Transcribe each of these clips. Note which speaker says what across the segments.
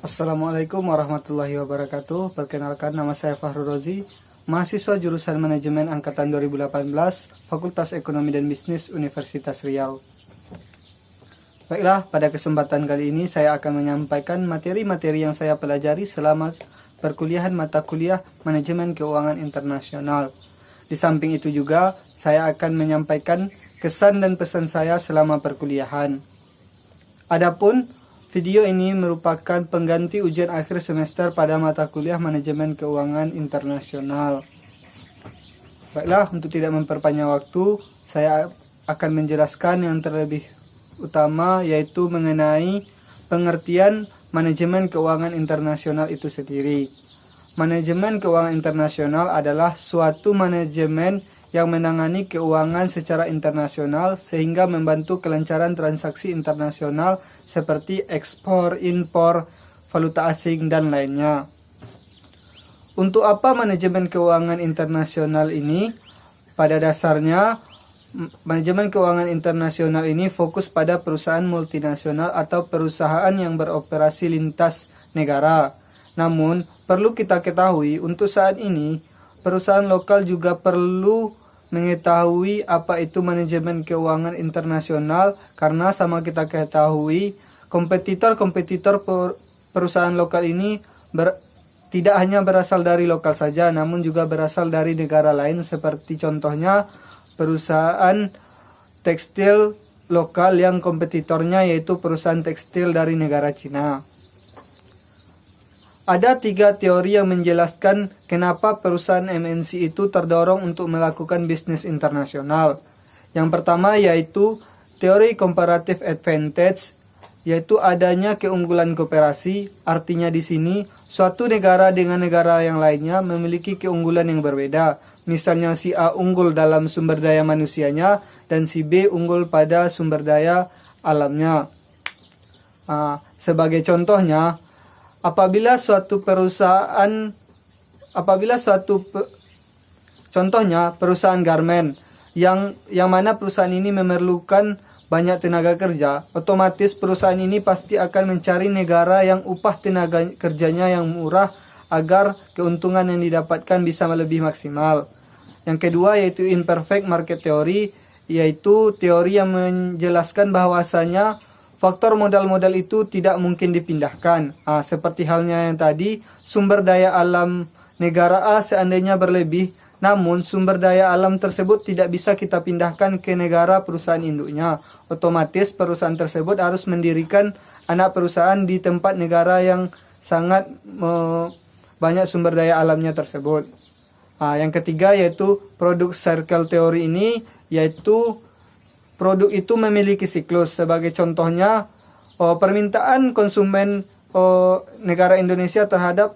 Speaker 1: Assalamualaikum warahmatullahi wabarakatuh. Perkenalkan, nama saya Fahrul Rozi, mahasiswa jurusan Manajemen Angkatan 2018, Fakultas Ekonomi dan Bisnis Universitas Riau. Baiklah, pada kesempatan kali ini saya akan menyampaikan materi-materi yang saya pelajari selama perkuliahan mata kuliah Manajemen Keuangan Internasional. Di samping itu juga, saya akan menyampaikan kesan dan pesan saya selama perkuliahan. Adapun video ini merupakan pengganti ujian akhir semester pada mata kuliah Manajemen Keuangan Internasional. Baiklah, untuk tidak memperpanjang waktu, saya akan menjelaskan yang terlebih utama, yaitu mengenai pengertian Manajemen Keuangan Internasional itu sendiri. Manajemen Keuangan Internasional adalah suatu manajemen yang menangani keuangan secara internasional sehingga membantu kelancaran transaksi internasional seperti ekspor, impor, valuta asing, dan lainnya. Untuk apa manajemen keuangan internasional ini? Pada dasarnya, manajemen keuangan internasional ini fokus pada perusahaan multinasional atau perusahaan yang beroperasi lintas negara. Namun, perlu kita ketahui untuk saat ini, perusahaan lokal juga perlu mengetahui apa itu manajemen keuangan internasional, karena sama kita ketahui kompetitor-kompetitor perusahaan lokal ini tidak hanya berasal dari lokal saja, namun juga berasal dari negara lain, seperti contohnya perusahaan tekstil lokal yang kompetitornya yaitu perusahaan tekstil dari negara Cina. Ada 3 teori yang menjelaskan kenapa perusahaan MNC itu terdorong untuk melakukan bisnis internasional. Yang pertama yaitu teori comparative advantage, yaitu adanya keunggulan kooperasi. Artinya di sini suatu negara dengan negara yang lainnya memiliki keunggulan yang berbeda. Misalnya si A unggul dalam sumber daya manusianya dan si B unggul pada sumber daya alamnya. Sebagai contohnya, apabila suatu perusahaan garmen yang mana perusahaan ini memerlukan banyak tenaga kerja, otomatis perusahaan ini pasti akan mencari negara yang upah tenaga kerjanya yang murah agar keuntungan yang didapatkan bisa lebih maksimal. Yang kedua yaitu imperfect market theory, yaitu teori yang menjelaskan bahwasanya faktor modal-modal itu tidak mungkin dipindahkan. Seperti halnya yang tadi, sumber daya alam negara A seandainya berlebih, namun sumber daya alam tersebut tidak bisa kita pindahkan ke negara perusahaan induknya. Otomatis perusahaan tersebut harus mendirikan anak perusahaan di tempat negara yang sangat banyak sumber daya alamnya tersebut. Yang ketiga yaitu product circle theory ini, yaitu produk itu memiliki siklus. Sebagai contohnya, permintaan konsumen negara Indonesia terhadap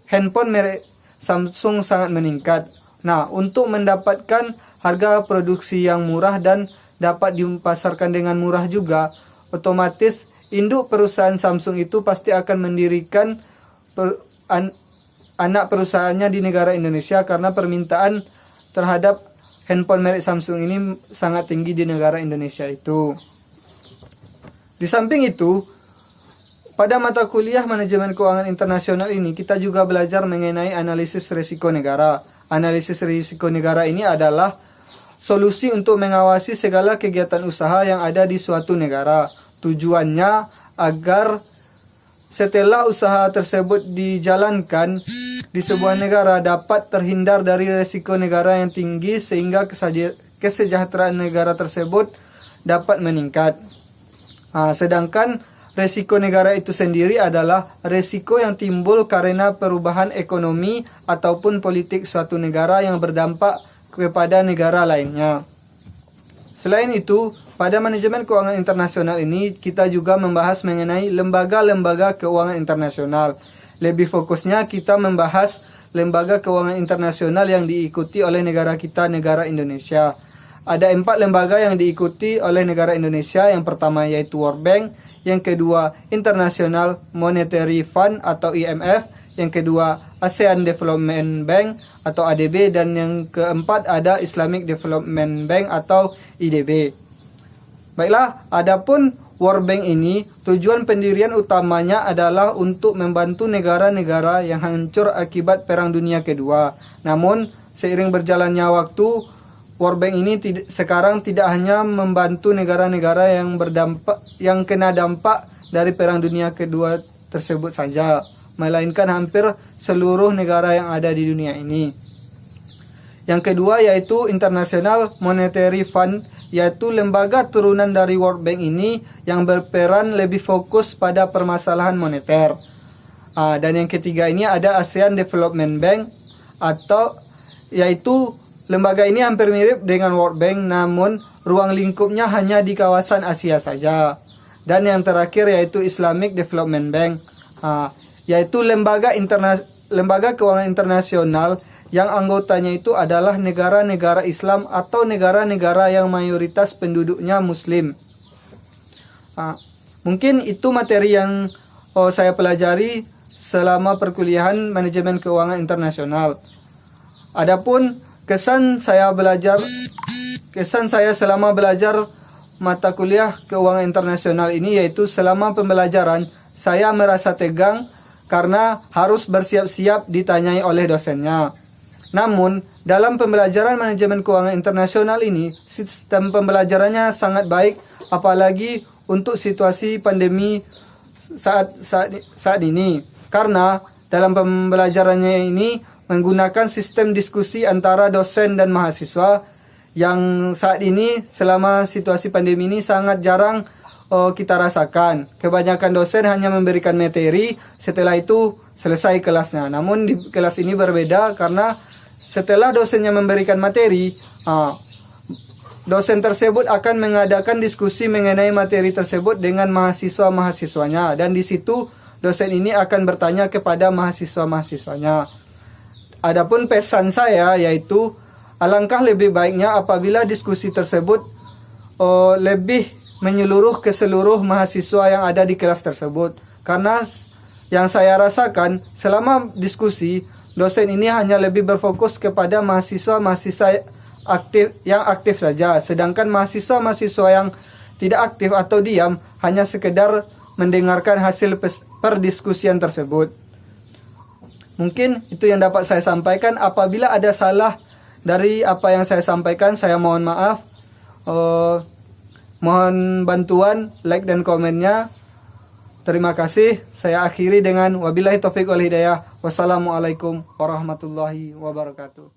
Speaker 1: handphone merek Samsung sangat meningkat. Nah, untuk mendapatkan harga produksi yang murah dan dapat dipasarkan dengan murah juga, otomatis induk perusahaan Samsung itu pasti akan mendirikan anak perusahaannya di negara Indonesia, karena permintaan terhadap handphone merek Samsung ini sangat tinggi di negara Indonesia itu. Di samping itu, pada mata kuliah Manajemen Keuangan Internasional ini kita juga belajar mengenai analisis risiko negara. Analisis risiko negara ini adalah solusi untuk mengawasi segala kegiatan usaha yang ada di suatu negara. Tujuannya agar setelah usaha tersebut dijalankan di sebuah negara dapat terhindar dari risiko negara yang tinggi sehingga kesejahteraan negara tersebut dapat meningkat. Sedangkan risiko negara itu sendiri adalah risiko yang timbul karena perubahan ekonomi ataupun politik suatu negara yang berdampak kepada negara lainnya. Selain itu, pada Manajemen Keuangan Internasional ini kita juga membahas mengenai lembaga-lembaga keuangan internasional. Lebih fokusnya kita membahas lembaga keuangan internasional yang diikuti oleh negara kita, negara Indonesia. Ada 4 lembaga yang diikuti oleh negara Indonesia. Yang pertama yaitu World Bank, yang kedua International Monetary Fund atau IMF, yang kedua ASEAN Development Bank atau ADB, dan yang keempat ada Islamic Development Bank atau IDB. Baiklah, adapun World Bank ini, tujuan pendirian utamanya adalah untuk membantu negara-negara yang hancur akibat Perang Dunia Kedua. Namun, seiring berjalannya waktu, World Bank ini sekarang tidak hanya membantu negara-negara yang kena dampak dari Perang Dunia Kedua tersebut saja, melainkan hampir seluruh negara yang ada di dunia ini. Yang kedua yaitu International Monetary Fund, yaitu lembaga turunan dari World Bank ini yang berperan lebih fokus pada permasalahan moneter. Dan yang ketiga ini ada ASEAN Development Bank, atau yaitu lembaga ini hampir mirip dengan World Bank, namun ruang lingkupnya hanya di kawasan Asia saja. Dan yang terakhir yaitu Islamic Development Bank, yaitu lembaga keuangan internasional yang anggotanya itu adalah negara-negara Islam atau negara-negara yang mayoritas penduduknya Muslim. Mungkin itu materi yang saya pelajari selama perkuliahan manajemen keuangan internasional. Adapun kesan saya selama belajar mata kuliah keuangan internasional ini, yaitu selama pembelajaran saya merasa tegang karena harus bersiap-siap ditanyai oleh dosennya. Namun, dalam pembelajaran manajemen keuangan internasional ini, sistem pembelajarannya sangat baik, apalagi untuk situasi pandemi saat ini. Karena dalam pembelajarannya ini menggunakan sistem diskusi antara dosen dan mahasiswa, yang saat ini selama situasi pandemi ini sangat jarang kita rasakan. Kebanyakan dosen hanya memberikan materi, setelah itu selesai kelasnya. Namun di kelas ini berbeda karena setelah dosennya memberikan materi, dosen tersebut akan mengadakan diskusi mengenai materi tersebut dengan mahasiswa-mahasiswanya, dan di situ dosen ini akan bertanya kepada mahasiswa-mahasiswanya. Adapun pesan saya yaitu alangkah lebih baiknya apabila diskusi tersebut lebih menyeluruh ke seluruh mahasiswa yang ada di kelas tersebut. Karena yang saya rasakan selama diskusi, dosen ini hanya lebih berfokus kepada mahasiswa-mahasiswa yang aktif saja, sedangkan mahasiswa-mahasiswa yang tidak aktif atau diam hanya sekedar mendengarkan hasil perdiskusian tersebut. Mungkin itu yang dapat saya sampaikan. Apabila ada salah dari apa yang saya sampaikan, saya mohon maaf. Mohon bantuan like dan komennya. Terima kasih. Saya akhiri dengan wabillahi taufiq wal hidayah. Wassalamualaikum warahmatullahi wabarakatuh.